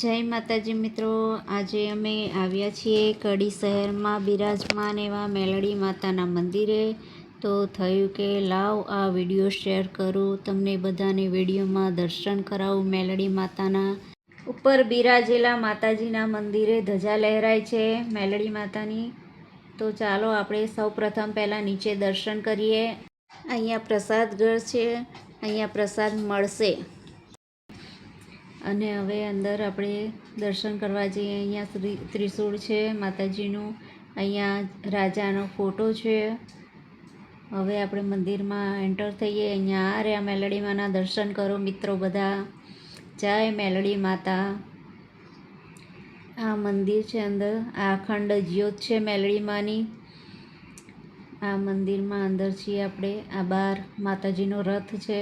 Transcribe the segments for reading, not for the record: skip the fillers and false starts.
જય માતાજી મિત્રો, આજે અમે આવ્યા છીએ કડી શહેરમાં બિરાજમાન એવા મેલડી માતાના મંદિરે. તો થયું કે લાવ આ વિડીયો શેર કરું, તમને બધાને વિડીયોમાં દર્શન કરાવું મેલડી માતાના. ઉપર બિરાજેલા માતાજીના મંદિરે ધજા લહેરાય છે મેલડી માતાની. તો ચાલો આપણે સૌ પ્રથમ પહેલાં નીચે દર્શન કરીએ. અહીંયા પ્રસાદ ઘર છે, અહીંયા પ્રસાદ મળશે. અને હવે અંદર આપણે દર્શન કરવા જઈએ. અહીંયા ત્રિશૂળ છે માતાજીનું, અહીંયા રાજાનો ફોટો છે. હવે આપણે મંદિરમાં એન્ટર થઈએ. અહીંયા આ રહ્યા મેલડી માના દર્શન કરો મિત્રો બધા. જય મેલડી માતા. આ મંદિર છે, અંદર આ અખંડ જ્યોત છે મેલડી માની. આ મંદિરમાં અંદર છીએ આપણે. આ બહાર માતાજીનો રથ છે,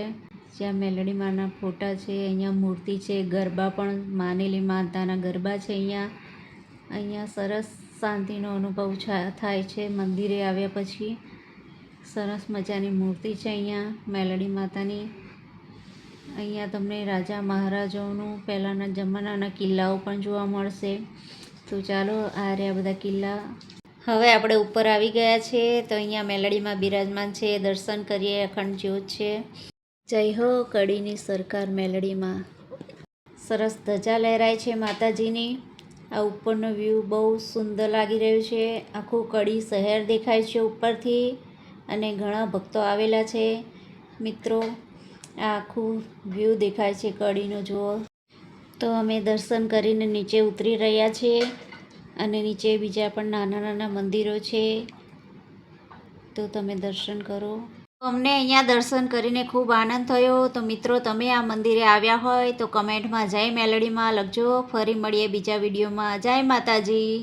જ્યાં મેલડી માના ફોટા છે. અહીંયા મૂર્તિ છે, ગરબા પણ માનેલી માતાના ગરબા છે. અહીંયા સરસ શાંતિનો અનુભવ થાય છે મંદિરે આવ્યા પછી. સરસ મજાની મૂર્તિ છે અહીંયા મેલડી માતાની. અહીંયા તમને રાજા મહારાજાઓનું પહેલાંના જમાનાના કિલ્લાઓ પણ જોવા મળશે. તો ચાલો, આ રહ્યા બધા કિલ્લા. હવે આપણે ઉપર આવી ગયા છે. તો અહીંયા મેલડીમાં બિરાજમાન છે, દર્શન કરીએ. અખંડ જ્યોત છે. જય હો કડીની સરકાર મેલડીમાં. સરસ ધજા લહેરાય છે માતાજીની. આ ઉપરનો વ્યૂ બહુ સુંદર લાગી રહ્યો છે. આખું કડી શહેર દેખાય છે ઉપરથી, અને ઘણા ભક્તો આવેલા છે મિત્રો. આ આખું વ્યૂ દેખાય છે કડીનો જુઓ. તો અમે દર્શન કરીને નીચે ઉતરી રહ્યા છીએ, અને નીચે બીજા પણ નાના નાના મંદિરો છે, તો તમે દર્શન કરો. અમને અહીંયા દર્શન કરીને ખૂબ આનંદ થયો. તો મિત્રો, તમે આ મંદિરે આવ્યા હોય તો કમેન્ટમાં જય મેલડીમાં લખજો. ફરી મળીએ બીજા વિડીયોમાં. જય માતાજી.